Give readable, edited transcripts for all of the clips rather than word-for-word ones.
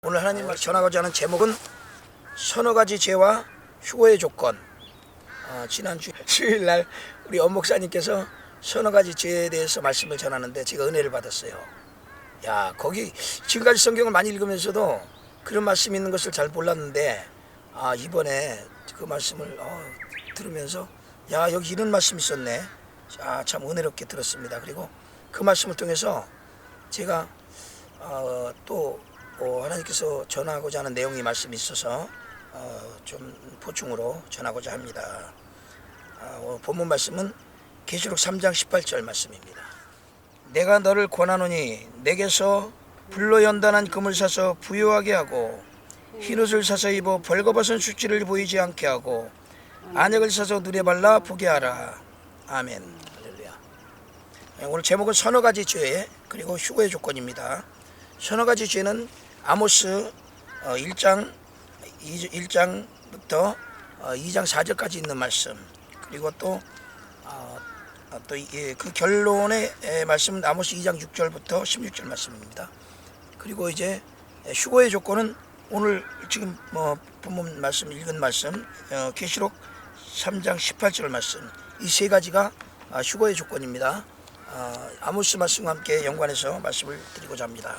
오늘 하나님 말씀 전하고자 하는 제목은 서너 가지 죄와 휴거의 조건. 지난 주일날 우리 엄 목사님께서 서너 가지 죄에 대해서 말씀을 전하는데 제가 은혜를 받았어요. 야, 거기 지금까지 성경을 많이 읽으면서도 그런 말씀이 있는 것을 잘 몰랐는데 이번에 그 말씀을 들으면서 야, 여기 이런 말씀이 있었네. 참 은혜롭게 들었습니다. 그리고 그 말씀을 통해서 제가 또 하나님께서 전하고자 하는 내용이 말씀이 있어서 좀 보충으로 전하고자 합니다. 본문 말씀은 계시록 3장 18절 말씀입니다. 내가 너를 권하노니 내게서 불로 연단한 금을 사서 부유하게 하고 흰옷을 사서 입어 벌거벗은 수치를 보이지 않게 하고 안약을 사서 눈에 발라 보게 하라. 아멘. 할렐루야. 오늘 제목은 서너 가지 죄 그리고 휴거의 조건입니다. 서너 가지 죄는 아모스 1장부터 2장 4절까지 있는 말씀, 그리고 또 그 결론의 말씀은 아모스 2장 6절부터 16절 말씀입니다. 그리고 이제 휴거의 조건은 오늘 지금 본문 말씀 읽은 말씀 계시록 3장 18절 말씀, 이 세 가지가 휴거의 조건입니다. 아모스 말씀과 함께 연관해서 말씀을 드리고자 합니다.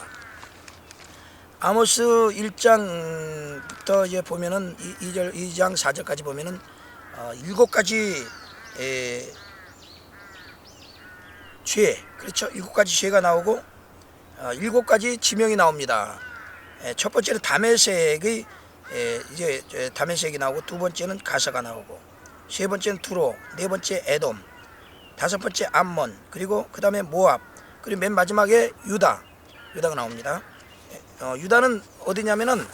아모스 1장부터 이제 보면은 2장 4절까지 보면은 7가지 죄, 그렇죠? 7가지 죄가 나오고 7가지 지명이 나옵니다. 첫 번째는 다메섹의 이제 다메섹이 나오고, 두 번째는 가사가 나오고, 세 번째는 두로, 네 번째 에돔, 다섯 번째 암몬, 그리고 그 다음에 모압, 그리고 맨 마지막에 유다가 나옵니다. 유다는 어디냐면은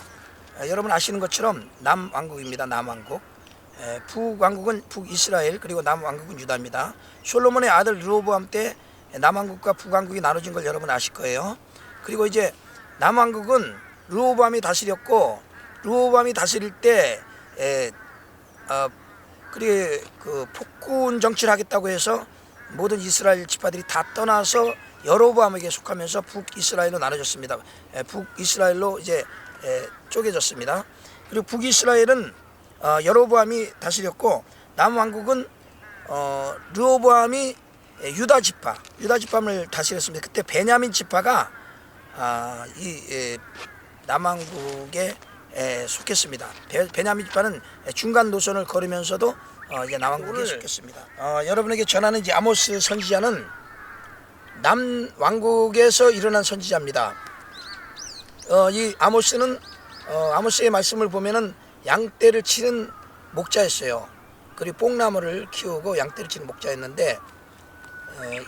여러분 아시는 것처럼 남왕국입니다. 남왕국. 북왕국은 북이스라엘, 그리고 남왕국은 유다입니다. 솔로몬의 아들 르호보암 때 남왕국과 북왕국이 나눠진 걸 여러분 아실 거예요. 그리고 이제 남왕국은 르호보암이 다스렸고, 르호보암이 다스릴 때 그 폭군 정치를 하겠다고 해서 모든 이스라엘 지파들이 다 떠나서 여로보암에게 속하면서 북이스라엘로 나눠졌습니다. 북이스라엘로 이제 쪼개졌습니다. 그리고 북이스라엘은 여로보암이 다스렸고, 남왕국은 르호보암이 유다 지파를 다스렸습니다. 그때 베냐민 지파가 이 남왕국에 속했습니다. 베냐민 지파는 중간 노선을 걸으면서도 이제 남왕국에 속했습니다. 여러분에게 전하는 이제 아모스 선지자는 남왕국에서 일어난 선지자입니다. 이 아모스는 아모스의 말씀을 보면은 양떼를 치는 목자였어요. 그리고 뽕나무를 키우고 양떼를 치는 목자였는데,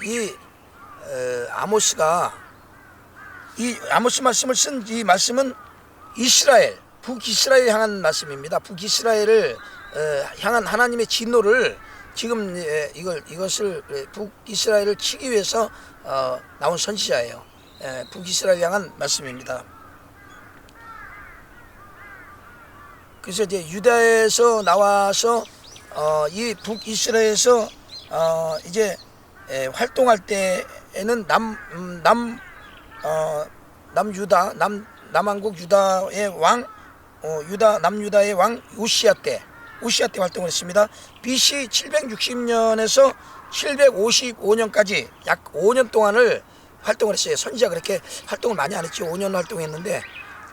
이 아모스 말씀을 쓴 이 말씀은 북이스라엘 향한 말씀입니다. 북이스라엘을 향한 하나님의 진노를 지금 이것을 북이스라엘을 치기 위해서 나온 선지자예요. 북이스라엘 향한 말씀입니다. 그래서 이제 유다에서 나와서 이 북이스라엘에서 이제 활동할 때에는 남왕국 유다의 왕 남유다의 왕 우시야 때 활동을 했습니다. BC 760년에서 755년까지 약 5년 동안을 활동을 했어요. 선지자 그렇게 활동을 많이 안 했죠. 5년 활동했는데,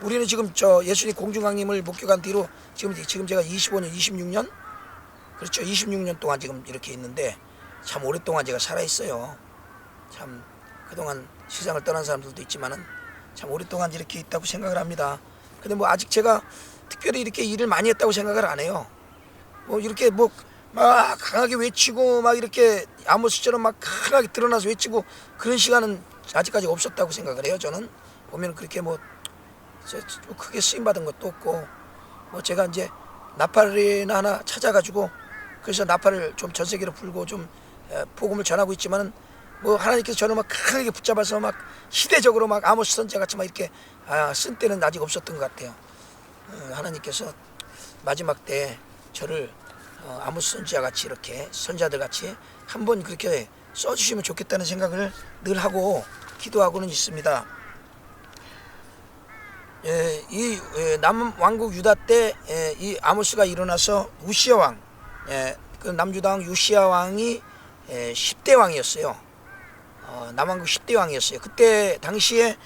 우리는 지금 예수님 공중강림을 목격한 뒤로 지금 제가 25년, 26년? 그렇죠. 26년 동안 지금 이렇게 있는데, 참 오랫동안 제가 살아있어요. 참 그동안 세상을 떠난 사람들도 있지만은 참 오랫동안 이렇게 있다고 생각을 합니다. 근데 아직 제가 특별히 이렇게 일을 많이 했다고 생각을 안 해요. 이렇게 막 강하게 외치고 막 이렇게 아모스처럼 막 강하게 드러나서 외치고 그런 시간은 아직까지 없었다고 생각을 해요. 저는 보면 그렇게 크게 쓰임 받은 것도 없고, 제가 이제 나팔이나 하나 찾아가지고 그래서 나팔을 좀 전 세계로 불고 좀 복음을 전하고 있지만은 하나님께서 저를 막 강하게 붙잡아서 막 시대적으로 막 아모스 선지자 같이 막 이렇게 쓴 때는 아직 없었던 것 같아요. 하나님께서 마지막 때 저를 아모스 선지자 같이 이렇게 선자들 같이 한번 그렇게 써주시면 좋겠다는 생각을 늘 하고 기도하고는 있습니다. 이 남왕국 유다 때 이 아모스가 일어나서 우시아 왕, 그 남유다 왕 요시야 왕이 10대 왕이었어요. 남왕국 10대 왕이었어요. 그때 당시에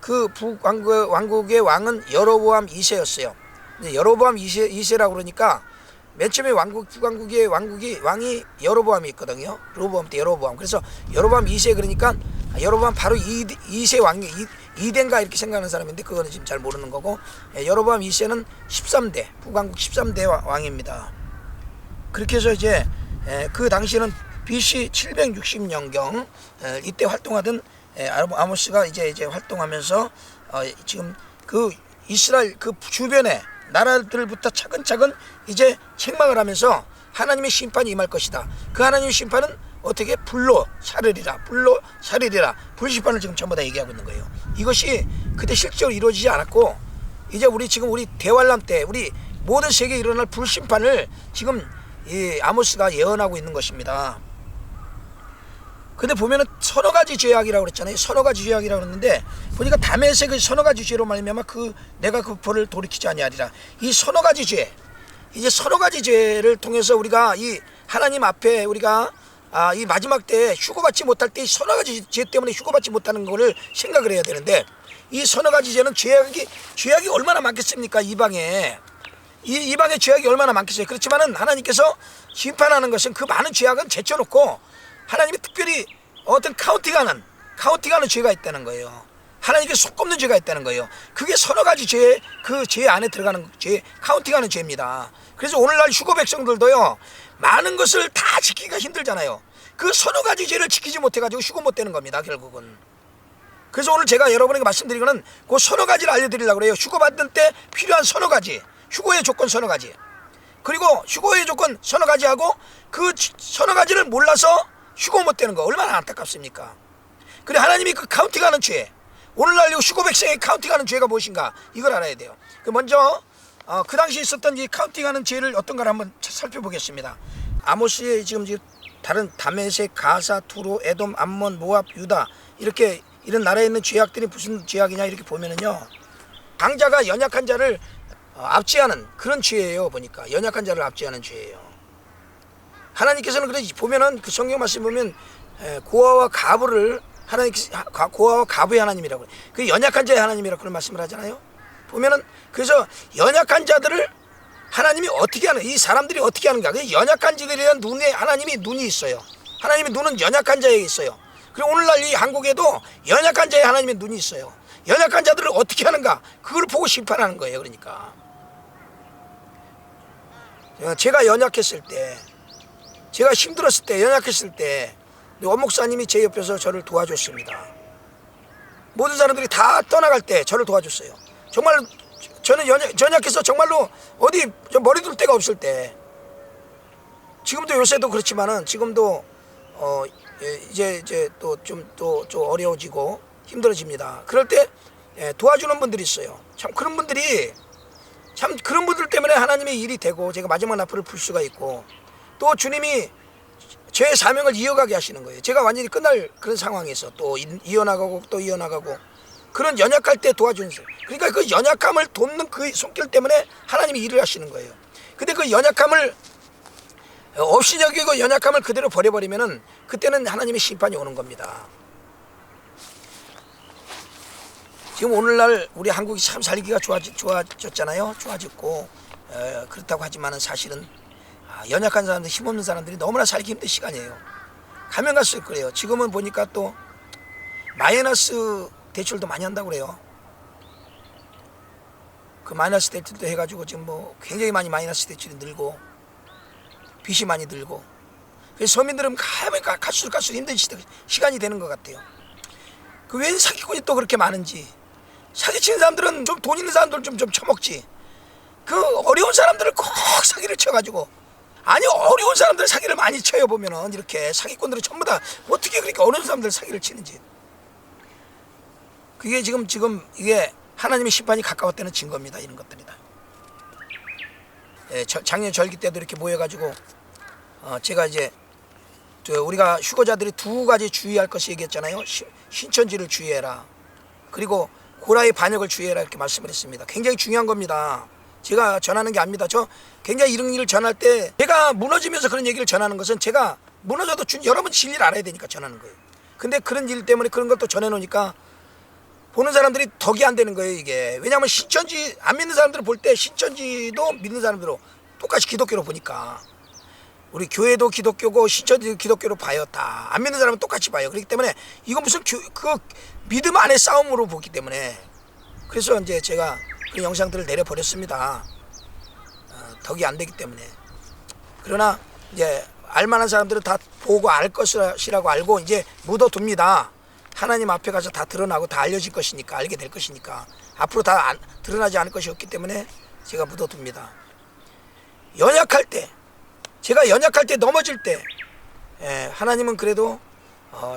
그 북왕국의 왕은 여로보암 2세였어요. 여로보암 2세라고 그러니까 맨 처음에 북왕국의 왕이 여로보암이 있거든요. 로보암 때 여로보암. 그래서 여로보암 2세 그러니까 여로보암 바로 2세 왕이 2대인가 이렇게 생각하는 사람인데 그거는 지금 잘 모르는 거고, 여로보암 2세는 13대 북왕국 13대 왕입니다. 그렇게 해서 이제 그 당시에는 BC 760년경 이때 활동하던 아모스가 이제 활동하면서 지금 그 이스라엘 그 주변의 나라들부터 차근차근 이제 책망을 하면서 하나님의 심판이 임할 것이다. 그 하나님의 심판은 어떻게 불로 사르리라, 불심판을 지금 전부 다 얘기하고 있는 거예요. 이것이 그때 실제로 이루어지지 않았고, 이제 우리 대환란 때 우리 모든 세계에 일어날 불심판을 지금 이 아모스가 예언하고 있는 것입니다. 근데 보면은 서너 가지 죄악이라고 그랬잖아요. 서너 가지 죄악이라고 그랬는데 보니까 다메섹의 그 서너 가지 죄로 말미암아 내가 그 벌을 돌이키지 아니하리라. 이 서너 가지 죄, 이제 서너 가지 죄를 통해서 우리가 이 하나님 앞에 우리가 이 마지막 때 휴거받지 못할 때 이 서너 가지 죄 때문에 휴거받지 못하는 거를 생각을 해야 되는데, 이 서너 가지 죄는 죄악이 얼마나 많겠습니까? 이방에 죄악이 얼마나 많겠어요. 그렇지만은 하나님께서 심판하는 것은 그 많은 죄악은 제쳐놓고 하나님이 특별히 어떤 카운팅하는 죄가 있다는 거예요. 하나님께 속 꼽는 죄가 있다는 거예요. 그게 서너 가지 죄, 그 죄 안에 들어가는 죄, 카운팅하는 죄입니다. 그래서 오늘날 휴거 백성들도요, 많은 것을 다 지키기가 힘들잖아요. 그 서너 가지 죄를 지키지 못해가지고 휴거 못 되는 겁니다, 결국은. 그래서 오늘 제가 여러분에게 말씀드리고는 그 서너 가지를 알려드리려고 그래요. 휴거 받는 때 필요한 서너 가지, 휴거의 조건 서너 가지, 그리고 휴거의 조건 서너 가지하고 그 서너 가지를 몰라서 휴거 못 되는 거 얼마나 안타깝습니까? 그래, 하나님이 그 카운팅하는 죄, 오늘날 휴거 백성의 카운팅하는 죄가 무엇인가, 이걸 알아야 돼요. 먼저 그 당시에 있었던 이 카운팅하는 죄를 어떤가를 한번 살펴보겠습니다. 아모스의 지금 다른 다메섹, 가사, 투로, 에돔, 암몬, 모압, 유다 이런 나라에 있는 죄악들이 무슨 죄악이냐 이렇게 보면은요, 강자가 연약한 자를 압제하는 그런 죄예요. 보니까 연약한 자를 압제하는 죄예요. 하나님께서는 그래 보면은 그 성경 말씀 보면 고아와 가부를 고아와 가부의 하나님이라고, 그 연약한 자의 하나님이라고 그런 말씀을 하잖아요. 보면은 그래서 연약한 자들을 하나님이 어떻게 하는, 이 사람들이 어떻게 하는가, 그 연약한 자들에 대한 하나님이 눈이 있어요. 하나님의 눈은 연약한 자에게 있어요. 그리고 오늘날 이 한국에도 연약한 자의 하나님의 눈이 있어요. 연약한 자들을 어떻게 하는가, 그걸 보고 심판하는 거예요. 그러니까 제가 연약했을 때, 제가 힘들었을 때, 연약했을 때 원목사님이 제 옆에서 저를 도와줬습니다. 모든 사람들이 다 떠나갈 때 저를 도와줬어요. 정말 저는 연약해서 정말로 어디 머리 둘 데가 없을 때, 지금도 요새도 그렇지만은 지금도 이제 또 좀 어려워지고 힘들어집니다. 그럴 때 도와주는 분들이 있어요. 참 그런 분들 때문에 하나님의 일이 되고 제가 마지막 나팔을 불 수가 있고, 또 주님이 제 사명을 이어가게 하시는 거예요. 제가 완전히 끝날 그런 상황에서 또 이어나가고 또 이어나가고, 그런 연약할 때 도와주는 거예요. 그러니까 그 연약함을 돕는 그 손길 때문에 하나님이 일을 하시는 거예요. 근데 그 연약함을 없이 여기고 연약함을 그대로 버려버리면은 그때는 하나님의 심판이 오는 겁니다. 지금 오늘날 우리 한국이 참 살기가 좋아졌잖아요. 좋아졌고 그렇다고 하지만은 사실은 연약한 사람들, 힘없는 사람들이 너무나 살기 힘든 시간이에요. 가면 갈수록 그래요. 지금은 보니까 또 마이너스 대출도 많이 한다고 그래요. 그 마이너스 대출도 해가지고 지금 굉장히 많이 마이너스 대출이 늘고 빚이 많이 들고, 그래서 서민들은 가면 갈수록 힘든 시간이 되는 것 같아요. 그 왜 사기꾼이 또 그렇게 많은지, 사기치는 사람들은 좀 돈 있는 사람들 좀 처먹지, 그 어려운 사람들을 꼭 사기를 쳐가지고, 아니 어려운 사람들 사기를 많이 쳐요. 보면은 이렇게 사기꾼들은 전부 다 어떻게 그렇게 어려운 사람들 사기를 치는지, 그게 지금 이게 하나님의 심판이 가까웠다는 증거입니다. 이런 것들이다. 작년 절기 때도 이렇게 모여가지고 제가 이제 우리가 휴거자들이 두 가지 주의할 것이 얘기했잖아요. 신천지를 주의해라. 그리고 고라의 반역을 주의해라 이렇게 말씀을 했습니다. 굉장히 중요한 겁니다. 제가 전하는 게 아닙니다. 저 굉장히 이런 일을 전할 때 제가 무너지면서 그런 얘기를 전하는 것은 제가 무너져도 여러분 진리를 알아야 되니까 전하는 거예요. 근데 그런 일 때문에 그런 것도 전해놓으니까 보는 사람들이 덕이 안 되는 거예요 이게. 왜냐하면 신천지 안 믿는 사람들을 볼 때 신천지도 믿는 사람들로 똑같이 기독교로 보니까 우리 교회도 기독교고 신천지도 기독교로 봐요. 다 안 믿는 사람은 똑같이 봐요. 그렇기 때문에 이건 무슨 그 믿음 안의 싸움으로 보기 때문에 그래서 이제 제가 그 영상들을 내려버렸습니다. 덕이 안 되기 때문에. 그러나 이제 알만한 사람들은 다 보고 알 것이라고 알고 이제 묻어둡니다. 하나님 앞에 가서 다 드러나고 다 알려질 것이니까, 알게 될 것이니까 앞으로 다 드러나지 않을 것이 없기 때문에 제가 묻어둡니다. 연약할 때, 제가 연약할 때, 넘어질 때 하나님은 그래도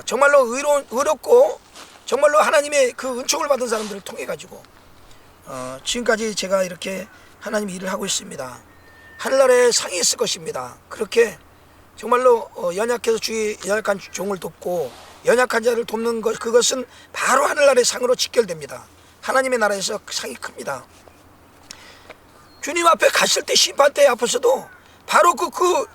정말로 의롭고 정말로 하나님의 그 은총을 받은 사람들을 통해 가지고 지금까지 제가 이렇게 하나님 일을 하고 있습니다. 하늘나라에 상이 있을 것입니다. 그렇게 정말로 연약해서 주의 연약한 종을 돕고 연약한 자를 돕는 것, 그것은 바로 하늘나라의 상으로 직결됩니다. 하나님의 나라에서 상이 큽니다. 주님 앞에 갔을 때 심판대에 앞에서도 바로 그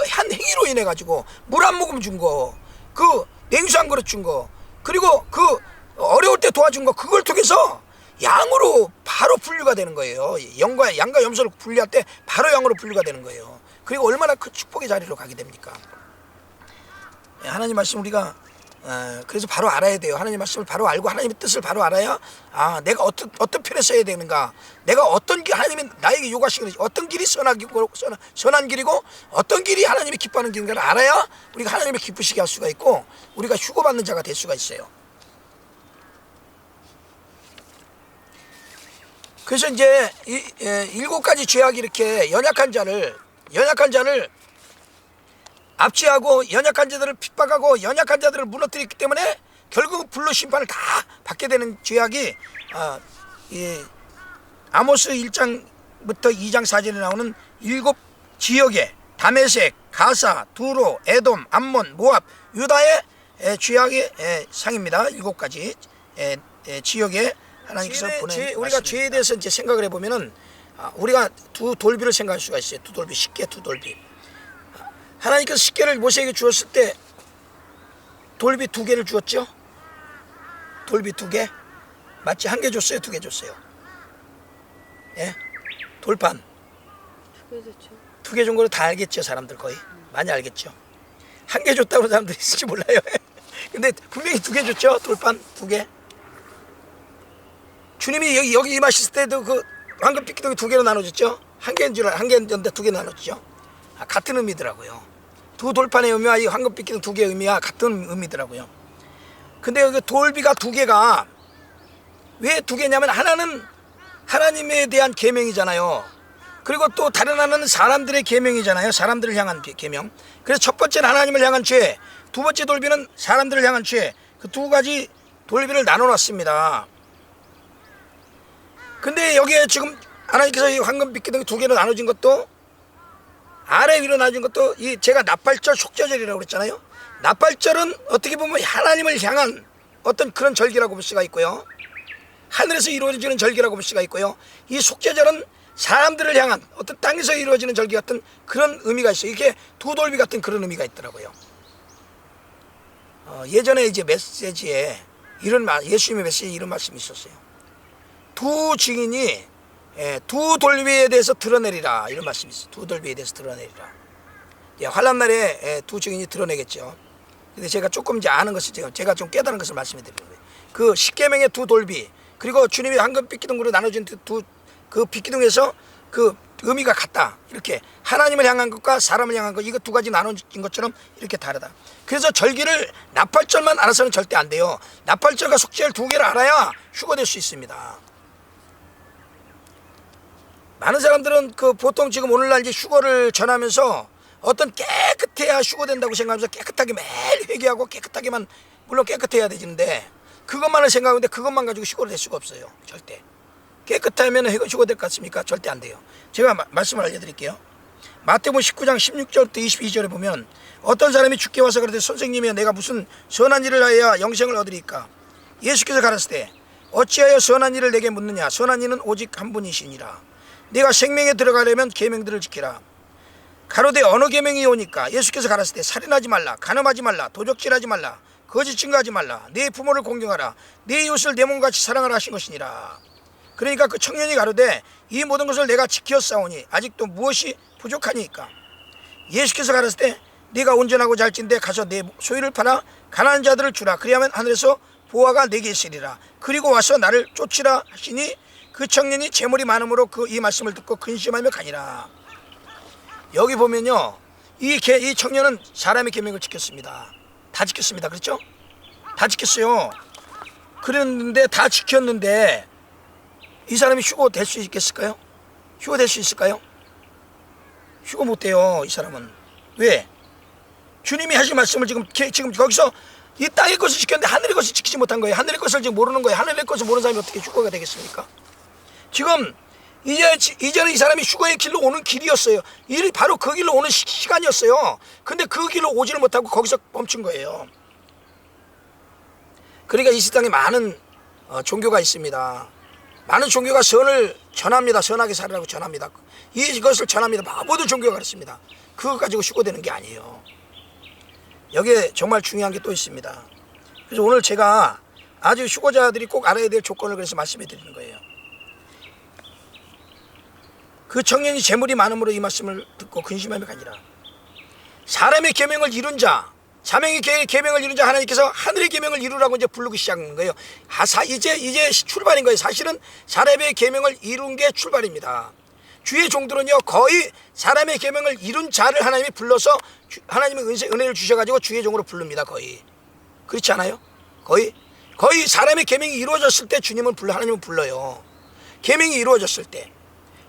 한 행위로 인해 가지고 물 한 모금 준 거, 그 냉수 한 그릇 준 거, 그리고 그 어려울 때 도와준 거, 그걸 통해서 양으로 바로 분류가 되는 거예요. 양과 염소를 분류할 때 바로 양으로 분류가 되는 거예요. 그리고 얼마나 큰 축복의 자리로 가게 됩니까? 하나님 말씀 우리가 그래서 바로 알아야 돼요. 하나님 말씀을 바로 알고 하나님의 뜻을 바로 알아야 내가 어떤 편에 서야 되는가, 내가 어떤 길, 하나님이 나에게 요구하시는 어떤 길이 선한 길이고 어떤 길이 하나님이 기뻐하는 길인가를 알아야 우리가 하나님을 기쁘시게 할 수가 있고 우리가 휴거받는 자가 될 수가 있어요. 그래서 이제 7가지 죄악이 이렇게 연약한 자를 압제하고 연약한 자들을 핍박하고 연약한 자들을 무너뜨리기 때문에 결국 불로 심판을 다 받게 되는 죄악이 아모스 1장부터 2장 4절에 나오는 7 지역에 다메섹, 가사, 두로, 에돔, 암몬, 모압, 유다의 죄악의 상입니다. 7가지 지역에 하나님께서 보낸 우리가 죄에 대해서 이제 생각을 해보면은 우리가 두 돌비를 생각할 수가 있어요. 두 돌비, 십계 두 돌비. 하나님께서 십계를 모세에게 주었을 때 돌비 2개를 주었죠. 돌비 2개 맞지? 1개 줬어요, 2개 줬어요? 예? 돌판 2개 줬죠. 2개 준 거를 다 알겠죠, 사람들 거의 많이 알겠죠. 1개 줬다고 사람들이 있을지 몰라요. 근데 분명히 2개 줬죠, 돌판 2개. 주님이 여기 임하셨을 때도 그 황금 삐끼동이 2개로 나눠졌죠. 1개인데 2개 나눠졌죠. 같은 의미더라고요. 두 돌판의 의미와 이 황금 삐끼동 2개의 의미와 같은 의미더라고요. 근데 여기 돌비가 2개가 왜 2개냐면 하나는 하나님에 대한 계명이잖아요. 그리고 또 다른 하나는 사람들의 계명이잖아요. 사람들을 향한 계명. 그래서 첫 번째는 하나님을 향한 죄, 두 번째 돌비는 사람들을 향한 죄. 그 2가지 돌비를 나눠놨습니다. 근데 여기에 지금 하나님께서 이 황금 삐끼동이 2개로 나눠진 것도 아래 위로 나눠진 것도 이 제가 나팔절 속죄절이라고 그랬잖아요. 나팔절은 어떻게 보면 하나님을 향한 어떤 그런 절기라고 볼 수가 있고요. 하늘에서 이루어지는 절기라고 볼 수가 있고요. 이 속죄절은 사람들을 향한 어떤 땅에서 이루어지는 절기 같은 그런 의미가 있어요. 이게 두 돌비 같은 그런 의미가 있더라고요. 예전에 이제 메시지에 예수님의 메시지에 이런 말씀이 있었어요. 두 증인이 두 돌비에 대해서 드러내리라, 이런 말씀이 있어요. 두 돌비에 대해서 드러내리라. 환란 날에 두 증인이 드러내겠죠. 근데 제가 조금 이제 아는 것을 제가 좀 깨달은 것을 말씀해 드리는 거예요. 그 십계명의 두 돌비, 그리고 주님이 황금 삐끼둥으로 나눠진 그 삐끼둥에서 그 의미가 같다. 이렇게 하나님을 향한 것과 사람을 향한 것, 이거 2가지 나눠진 것처럼 이렇게 다르다. 그래서 절기를 나팔절만 알아서는 절대 안 돼요. 나팔절과 속죄절 2개를 알아야 휴거될 수 있습니다. 많은 사람들은 보통 지금 오늘날 이제 휴거를 전하면서 어떤 깨끗해야 휴거된다고 생각하면서 깨끗하게 매일 회개하고 깨끗하게만, 물론 깨끗해야 되는데 그것만을 생각하는데 그것만 가지고 휴거를 될 수가 없어요. 절대. 깨끗하면 휴거될 것 같습니까? 절대 안 돼요. 제가 말씀을 알려드릴게요. 마태복음 19장 16절부터 22절에 보면 어떤 사람이 주께 와서 그러되 선생님이여 내가 무슨 선한 일을 하여야 영생을 얻으리까? 예수께서 가라사대 어찌하여 선한 일을 내게 묻느냐. 선한 이는 오직 한 분이시니라. 네가 생명에 들어가려면 계명들을 지키라. 가로되 어느 계명이 오니까. 예수께서 가라사대 살인하지 말라, 간음하지 말라, 도적질하지 말라, 거짓 증거하지 말라, 네 부모를 공경하라, 네 이웃을 내 몸같이 사랑하라 하신 것이니라. 그러니까 그 청년이 가로되 이 모든 것을 내가 지켰사오니 아직도 무엇이 부족하니까. 예수께서 가라사대 네가 온전하고 잘진데 가서 내 소유를 팔아 가난한 자들을 주라. 그리하면 하늘에서 보화가 내게 있으리라. 그리고 와서 나를 쫓으라 하시니 그 청년이 재물이 많음으로 이 말씀을 듣고 근심하며 가니라. 여기 보면요, 이 청년은 사람의 계명을 지켰습니다. 다 지켰습니다. 그렇죠? 다 지켰어요. 그랬는데 다 지켰는데 이 사람이 휴거 될 수 있겠을까요? 휴거 될 수 있을까요? 휴거 못 돼요. 이 사람은. 왜? 주님이 하신 말씀을 지금 거기서 이 땅의 것을 지켰는데 하늘의 것을 지키지 못한 거예요. 하늘의 것을 지금 모르는 거예요. 하늘의 것을 모르는 사람이 어떻게 휴거가 되겠습니까? 지금 이제는 이 사람이 휴거의 길로 오는 길이었어요. 이 바로 그 길로 오는 시간이었어요. 근데 그 길로 오지를 못하고 거기서 멈춘 거예요. 그러니까 이 세상에 많은 종교가 있습니다. 많은 종교가 선을 전합니다. 선하게 살으라고 전합니다. 이것을 전합니다. 모든 종교가 그렇습니다. 그거 가지고 휴거되는 게 아니에요. 여기에 정말 중요한 게 또 있습니다. 그래서 오늘 제가 아주 휴거자들이 꼭 알아야 될 조건을 그래서 말씀해 드리는 거예요. 그 청년이 재물이 많음으로 이 말씀을 듣고 근심하며 가니라. 사람의 계명을 이룬 자, 자명의 계명을 이룬 자 하나님께서 하늘의 계명을 이루라고 이제 부르기 시작한 거예요. 이제 출발인 거예요. 사실은 사람의 계명을 이룬 게 출발입니다. 주의 종들은요, 거의 사람의 계명을 이룬 자를 하나님이 불러서 하나님의 은혜를 주셔가지고 주의 종으로 부릅니다. 거의. 그렇지 않아요? 거의 사람의 계명이 이루어졌을 때 하나님은 불러요. 계명이 이루어졌을 때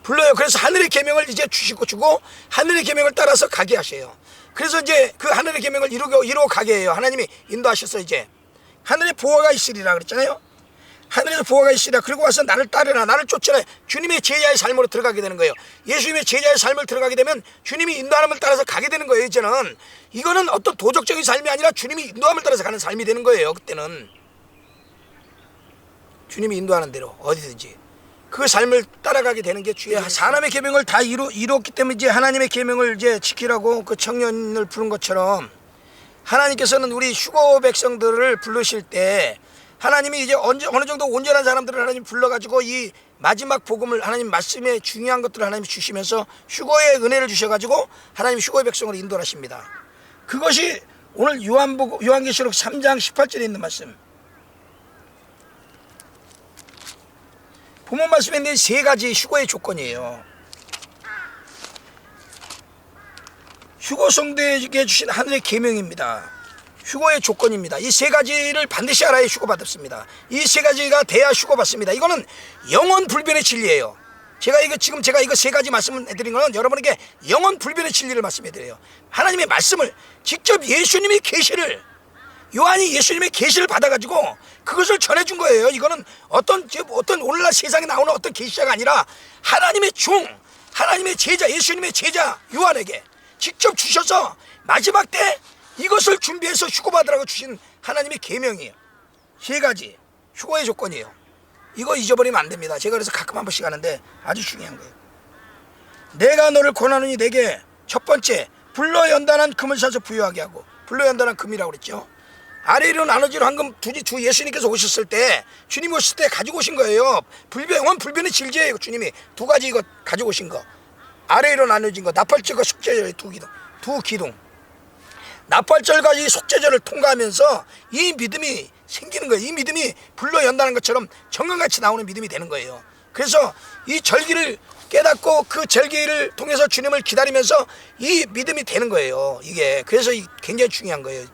불러요. 그래서 하늘의 계명을 이제 주고 하늘의 계명을 따라서 가게 하셔요. 그래서 이제 그 하늘의 계명을 이루어 가게 해요. 하나님이 인도하셔서 이제 하늘의 보호가 있으리라 그랬잖아요. 하늘에서 보호가 있으리라. 그리고 와서 나를 따르라, 나를 쫓으라. 주님의 제자의 삶으로 들어가게 되는 거예요. 예수님의 제자의 삶을 들어가게 되면 주님이 인도함을 따라서 가게 되는 거예요. 이제는 이거는 어떤 도덕적인 삶이 아니라 주님이 인도함을 따라서 가는 삶이 되는 거예요. 그때는 주님이 인도하는 대로 어디든지 그 삶을 따라가게 되는 게 주의. 사람의 계명을 다 이루었기 때문에 이제 하나님의 계명을 이제 지키라고 그 청년을 부른 것처럼 하나님께서는 우리 휴거 백성들을 부르실 때 하나님이 이제 어느 정도 온전한 사람들을 하나님 불러가지고 이 마지막 복음을 하나님 말씀에 중요한 것들을 하나님이 주시면서 휴거의 은혜를 주셔가지고 하나님 휴거의 백성을 인도하십니다. 그것이 오늘 요한계시록 3장 18절에 있는 말씀. 본문 말씀에 있는 세 가지 휴거의 조건이에요. 휴거 성도에게 주신 하늘의 계명입니다. 휴거의 조건입니다. 이 세 가지를 반드시 알아야 휴거 받습니다. 이 세 가지가 돼야 휴거 받습니다. 이거는 영원 불변의 진리예요. 제가 이거 세 가지 말씀을 해드린 거는 여러분에게 영원 불변의 진리를 말씀해드려요. 하나님의 말씀을 직접 예수님의 계시를, 요한이 예수님의 계시를 받아가지고 그것을 전해준 거예요. 이거는 어떤 오늘날 세상에 나오는 어떤 계시자가 아니라 하나님의 하나님의 제자, 예수님의 제자 요한에게 직접 주셔서 마지막 때 이것을 준비해서 휴거받으라고 주신 하나님의 계명이에요. 세 가지 휴거의 조건이에요. 이거 잊어버리면 안 됩니다. 제가 그래서 가끔 한 번씩 하는데 아주 중요한 거예요. 내가 너를 권하노니 내게 첫 번째 불로 연단한 금을 사서 부여하게 하고, 불로 연단한 금이라고 그랬죠. 아래로 나눠지로 황금 주 예수님께서 오셨을 때, 주님이 오셨을 때 가지고 오신 거예요. 영원 불변의 진리예요. 주님이 두 가지 이거 가지고 오신 거. 아래로 나눠진 거, 나팔절과 속죄절 두 기둥. 나팔절과 이 속죄절을 통과하면서 이 믿음이 생기는 거예요. 이 믿음이 불로 연다는 것처럼 정강같이 나오는 믿음이 되는 거예요. 그래서 이 절기를 깨닫고 그 절기를 통해서 주님을 기다리면서 이 믿음이 되는 거예요. 이게 그래서 굉장히 중요한 거예요.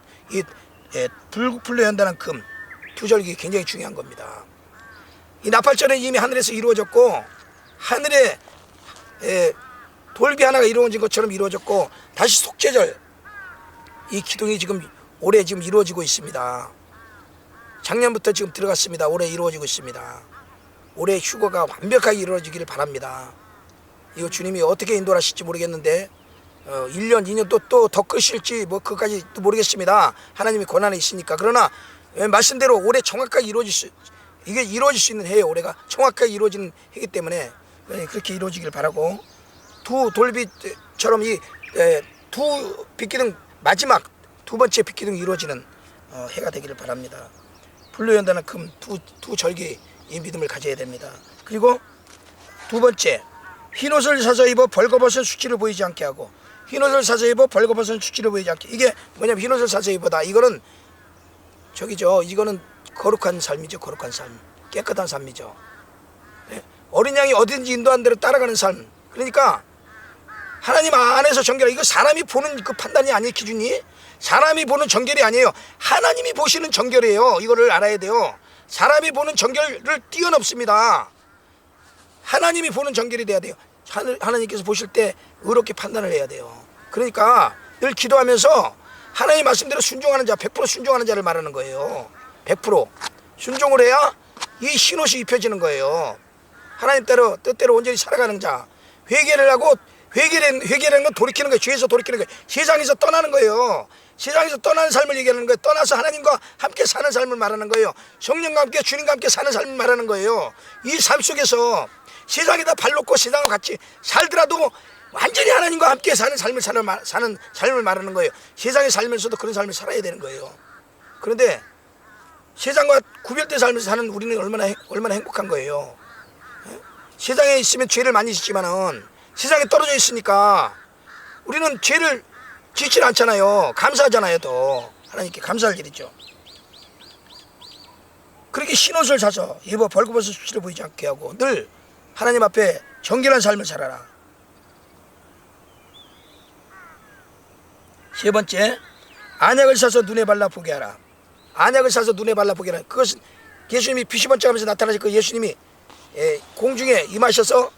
불로 연다는 금 두 절기 굉장히 중요한 겁니다. 이 나팔절은 이미 하늘에서 이루어졌고, 하늘에 돌비 하나가 이루어진 것처럼 이루어졌고, 다시 속죄절 이 기둥이 올해 이루어지고 있습니다. 작년부터 지금 들어갔습니다. 올해 이루어지고 있습니다. 올해 휴거가 완벽하게 이루어지기를 바랍니다. 이거 주님이 어떻게 인도를 하실지 모르겠는데 1년, 2년 또 더 끄실지 그것까지 또 모르겠습니다. 하나님의 권한에 있으니까. 그러나 말씀대로 올해 정확하게 이게 이루어질 수 있는 해요. 올해가 정확하게 이루어지는 해기 때문에 그렇게 이루어지길 바라고, 두 돌빛처럼 두 빛기둥 마지막 두 번째 빛기둥이 이루어지는 해가 되기를 바랍니다. 불로연단은 금 두 절기 이 믿음을 가져야 됩니다. 그리고 두 번째, 흰옷을 사서 입어 벌거벗은 수치를 보이지 않게 하고, 흰옷을 사서 입어 벌거벗은 수치를 보이지 않게. 이게 뭐냐면 흰옷을 사서 입어다. 이거는 이거는 거룩한 삶이죠. 거룩한 삶, 깨끗한 삶이죠. 네? 어린 양이 어딘지 인도한 대로 따라가는 삶. 그러니까 하나님 안에서 정결. 이거 사람이 보는 그 판단이 아니에요. 기준이 사람이 보는 정결이 아니에요. 하나님이 보시는 정결이에요. 이거를 알아야 돼요. 사람이 보는 정결을 뛰어넘습니다. 하나님이 보는 정결이 돼야 돼요. 하나님께서 보실 때 의롭게 판단을 해야 돼요. 그러니까 늘 기도하면서 하나님 말씀대로 순종하는 자, 100% 순종하는 자를 말하는 거예요. 100% 순종을 해야 이 흰옷이 입혀지는 거예요. 하나님 뜻대로 온전히 살아가는 자. 회개를 하고, 회개라는 건 돌이키는 거예요. 죄에서 돌이키는 거예요. 세상에서 떠나는 거예요. 세상에서 떠나는 삶을 얘기하는 거예요. 떠나서 하나님과 함께 사는 삶을 말하는 거예요. 성령과 함께, 주님과 함께 사는 삶을 말하는 거예요. 이 삶 속에서 세상에다 발 놓고 세상과 같이 살더라도 완전히 하나님과 함께 사는 삶을 말하는 거예요. 세상에 살면서도 그런 삶을 살아야 되는 거예요. 그런데 세상과 구별된 삶을 사는 우리는 얼마나 행복한 거예요. 세상에 있으면 죄를 많이 짓지만은 세상에 떨어져 있으니까 우리는 죄를 짓질 않잖아요. 감사하잖아요. 또 하나님께 감사할 일이죠. 그렇게 흰옷을 사서 입어 벌거벗은 수치를 보이지 않게 하고 늘 하나님 앞에 정결한 삶을 살아라. 세 번째, 안약을 사서 눈에 발라 보게 하라. 안약을 사서 눈에 발라 보게 하라. 그것은 예수님이 빛이 번쩍하면서 나타나실 그 예수님이 공중에 임하셔서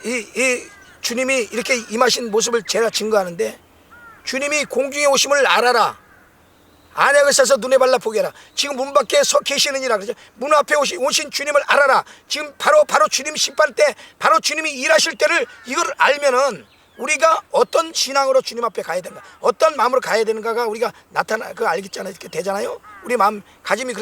이 주님이 이렇게 임하신 모습을 제가 증거하는데, 주님이 공중에 오심을 알아라. 안약을 사서 눈에 발라 보게 하라. 지금 문 밖에 서 계시느니라. 그죠? 문 앞에 오신 주님을 알아라. 지금 바로 주님 심판 때, 바로 주님이 일하실 때를 이걸 알면은 우리가 어떤 신앙으로 주님 앞에 가야 되는가, 어떤 마음으로 가야 되는가가 우리가 알겠잖아요. 이렇게 되잖아요. 우리 마음가짐이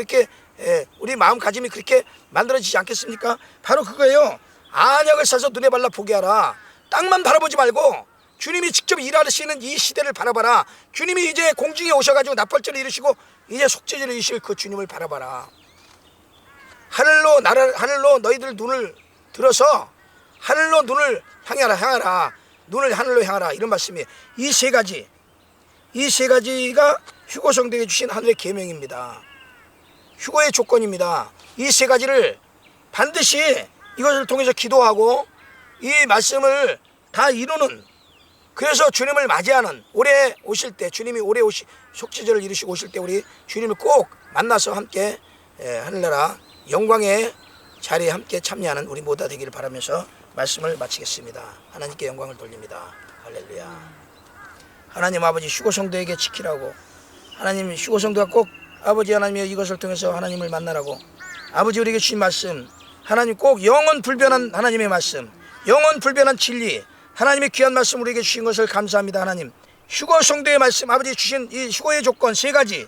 그렇게 만들어지지 않겠습니까? 바로 그거예요. 안약을 사서 눈에 발라 보게 하라. 땅만 바라보지 말고 주님이 직접 일하시는 이 시대를 바라봐라. 주님이 이제 공중에 오셔가지고 납벌절을 이루시고 이제 속죄제를 이루실 그 주님을 바라봐라. 하늘로 너희들 눈을 들어서 하늘로 눈을 향하라. 눈을 하늘로 향하라. 이런 말씀이에요. 이 세 가지가 휴거 성도에게 주신 하늘의 계명입니다. 휴거의 조건입니다. 이 세 가지를 반드시 이것을 통해서 기도하고 이 말씀을 다 이루는, 그래서 주님을 맞이하는, 올해 오실 때 주님이 속죄제를 이루시고 오실 때 우리 주님을 꼭 만나서 함께 하늘나라 영광의 자리에 함께 참여하는 우리 모두 되기를 바라면서 말씀을 마치겠습니다. 하나님께 영광을 돌립니다. 할렐루야. 하나님 아버지, 휴거 성도에게 지키라고, 하나님 휴거 성도가 꼭 아버지 하나님의 이것을 통해서 하나님을 만나라고 아버지 우리에게 주신 말씀, 하나님 꼭 영원 불변한 하나님의 말씀, 영원 불변한 진리, 하나님의 귀한 말씀 우리에게 주신 것을 감사합니다. 하나님, 휴거 성도의 말씀, 아버지 주신 이 휴거의 조건 세 가지,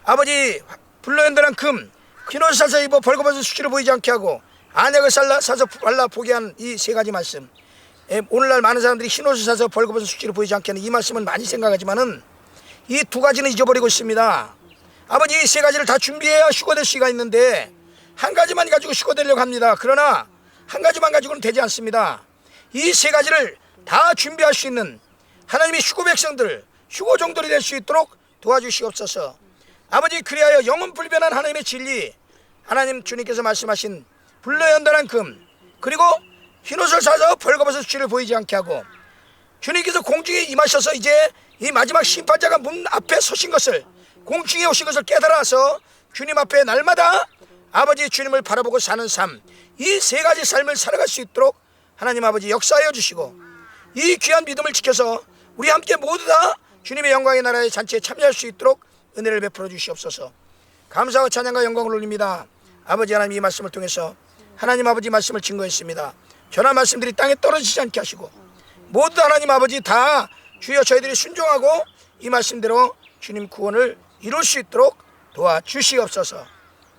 아버지 불로연단한 금, 흰옷을 사서 입어 벌거벗은 수치를 보이지 않게 하고 안약을 사서 발라 보게 한 이 세 가지 말씀, 오늘날 많은 사람들이 흰옷을 사서 벌거벗은 수치를 보이지 않게 하는 이 말씀은 많이 생각하지만은 이 두 가지는 잊어버리고 있습니다. 아버지, 이 세 가지를 다 준비해야 휴거될 수가 있는데 한 가지만 가지고 휴거되려고 합니다. 그러나 한 가지만 가지고는 되지 않습니다. 이 세 가지를 다 준비할 수 있는 하나님의 휴거 백성들, 휴거 종들이 될 수 있도록 도와주시옵소서. 아버지, 그리하여 영원 불변한 하나님의 진리, 하나님 주님께서 말씀하신 불로연단한 금, 그리고 흰옷을 사서 벌거벗은 수치를 보이지 않게 하고 주님께서 공중에 임하셔서 이제 이 마지막 심판자가 문 앞에 서신 것을, 공중에 오신 것을 깨달아서 주님 앞에 날마다 아버지 주님을 바라보고 사는 삶, 이 세 가지 삶을 살아갈 수 있도록 하나님 아버지 역사하여 주시고 이 귀한 믿음을 지켜서 우리 함께 모두 다 주님의 영광의 나라의 잔치에 참여할 수 있도록 은혜를 베풀어 주시옵소서. 감사와 찬양과 영광을 올립니다. 아버지 하나님, 이 말씀을 통해서 하나님 아버지 말씀을 증거했습니다. 전한 말씀들이 땅에 떨어지지 않게 하시고 모두 하나님 아버지 다 주여 저희들이 순종하고 이 말씀대로 주님 구원을 이룰 수 있도록 도와주시옵소서.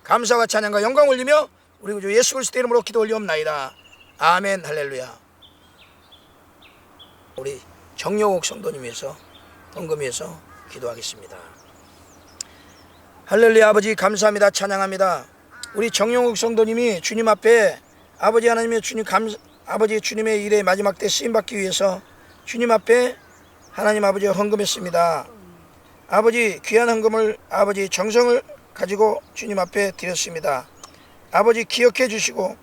감사와 찬양과 영광 올리며 우리 구주 예수 그리스도 이름으로 기도 올리옵나이다. 아멘. 할렐루야. 우리 정용옥 성도님 위해서 헌금 위해서 기도하겠습니다. 할렐루야. 아버지 감사합니다. 찬양합니다. 우리 정용욱 성도님이 주님 앞에 아버지 하나님의 아버지 주님의 일의 마지막 때 쓰임받기 위해서 주님 앞에 하나님 아버지 헌금했습니다. 아버지 귀한 헌금을 아버지 정성을 가지고 주님 앞에 드렸습니다. 아버지 기억해 주시고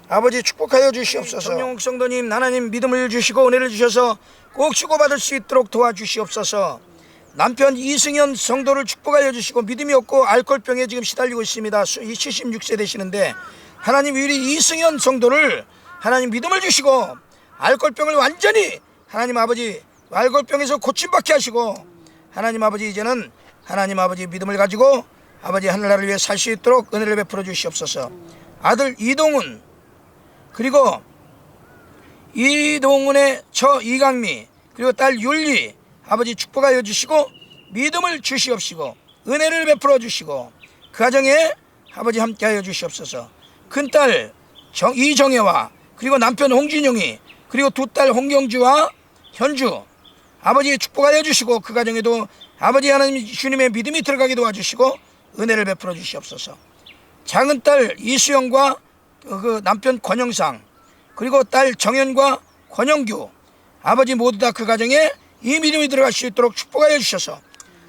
아버지 축복하여 주시옵소서. 정용욱 성도님 하나님 믿음을 주시고 은혜를 주셔서 꼭 주고받을 수 있도록 도와주시옵소서. 남편 이승현 성도를 축복하여 주시고 믿음이 없고 알코올병에 지금 시달리고 있습니다. 76세 되시는데 하나님 우리 이승현 성도를 하나님 믿음을 주시고 알코올병을 완전히 하나님 아버지 알코올병에서 고침받게 하시고 하나님 아버지 이제는 하나님 아버지 믿음을 가지고 아버지 하늘나라를 위해 살 수 있도록 은혜를 베풀어 주시옵소서. 아들 이동훈 그리고 이동훈의 처 이강미 그리고 딸 율리 아버지 축복하여 주시고 믿음을 주시옵시고 은혜를 베풀어 주시고 그 가정에 아버지 함께하여 주시옵소서. 큰딸 이정혜와 그리고 남편 홍진용이 그리고 두 딸 홍경주와 현주 아버지 축복하여 주시고 그 가정에도 아버지 하나님 주님의 믿음이 들어가게 도와주시고 은혜를 베풀어 주시옵소서. 작은 딸 이수영과 그 남편 권영상 그리고 딸 정현과 권영규 아버지 모두 다 그 가정에 이 믿음이 들어갈 수 있도록 축복하여 주셔서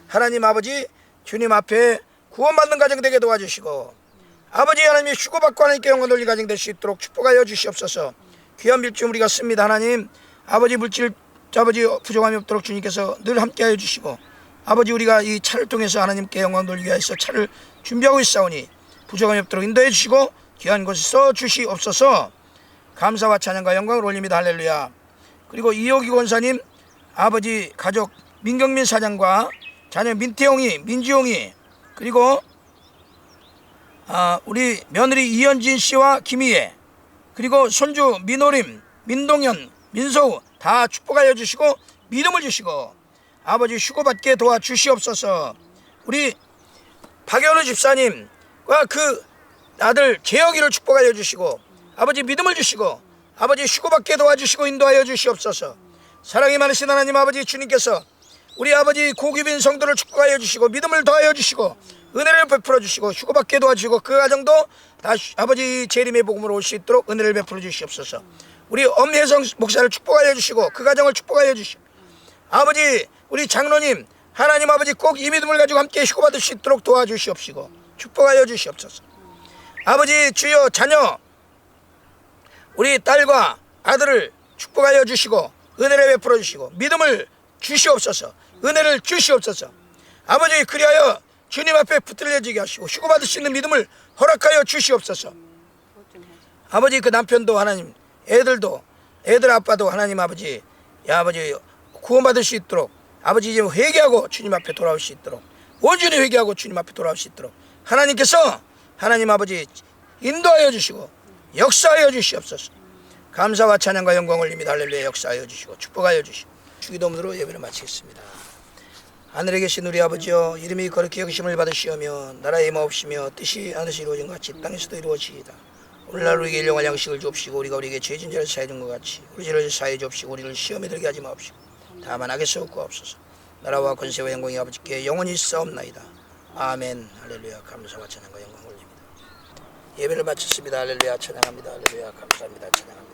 하나님 아버지 주님 앞에 구원받는 가정 되게 도와주시고 아버지 하나님의 휴고받고 하나님께 영광 돌릴 가정 될 수 있도록 축복하여 주시옵소서. 귀한 물품 우리가 씁니다. 하나님 아버지 물질 아버지 부족함이 없도록 주님께서 늘 함께하여 주시고 아버지 우리가 이 차를 통해서 하나님께 영광 돌리기 위해서 차를 준비하고 있사오니 부족함이 없도록 인도해 주시고 귀한 곳에 써 주시옵소서. 감사와 찬양과 영광을 올립니다. 할렐루야. 그리고 이호기 권사님 아버지 가족 민경민 사장과 자녀 민태용이 민지용이 그리고 우리 며느리 이현진 씨와 김희애 그리고 손주 민호림 민동현 민서우 다 축복하여 주시고 믿음을 주시고 아버지 휴고받게 도와주시옵소서. 우리 박연우 집사님과 그 아들 재혁이를 축복하여 주시고 아버지 믿음을 주시고 아버지 휴고받게 도와주시고 인도하여 주시옵소서. 사랑이 많으신 하나님 아버지 주님께서 우리 아버지 고기빈 성도를 축복하여 주시고 믿음을 더하여 주시고 은혜를 베풀어 주시고 휴고받게 도와주시고 그 가정도 다 아버지 재림의 복음으로 올 수 있도록 은혜를 베풀어 주시옵소서. 우리 엄혜성 목사를 축복하여 주시고 그 가정을 축복하여 주시고 아버지 우리 장로님 하나님 아버지 꼭 이 믿음을 가지고 함께 휴고받을 수 있도록 도와주시옵시고 축복하여 주시옵소서. 아버지 주여 자녀 우리 딸과 아들을 축복하여 주시고 은혜를 베풀어 주시고 믿음을 주시옵소서. 은혜를 주시옵소서. 아버지 그리하여 주님 앞에 붙들려지게 하시고 휴고받을 수 있는 믿음을 허락하여 주시옵소서. 아버지 그 남편도 하나님 애들도 애들 아빠도 하나님 아버지 아버지 구원받을 수 있도록 아버지 이제 회개하고 주님 앞에 돌아올 수 있도록 온전히 회개하고 주님 앞에 돌아올 수 있도록 하나님께서 하나님 아버지 인도하여 주시고 역사하여 주시옵소서. 감사와 찬양과 영광을 올립니다. 할렐루야. 역사하여 주시고 축복하여 주시고 주기도문으로 예배를 마치겠습니다. 하늘에 계신 우리 아버지여 이름이 거룩히 여기심을 받으시오며 나라의 마옵시며 뜻이 하늘에서 이루어진 것 같이 땅에서도 이루어지이다. 오늘날 우리에게 일용할 양식을 주옵시고 우리가 우리에게 죄 진 자를 사해 준 것 같이 우리 죄를 사해 주옵시고 우리를 시험에 들게 하지 마옵시고 다만 악에서 구하옵소서. 나라와 권세와 영광이 아버지께 영원히 있사옵나이다. 아멘. 할렐루야. 감사와 찬양과 영광을 올립니다. 예배를 마쳤습니다. 할렐루야. 찬양합니다. 할렐루야. 감사합니다. 찬양합니다.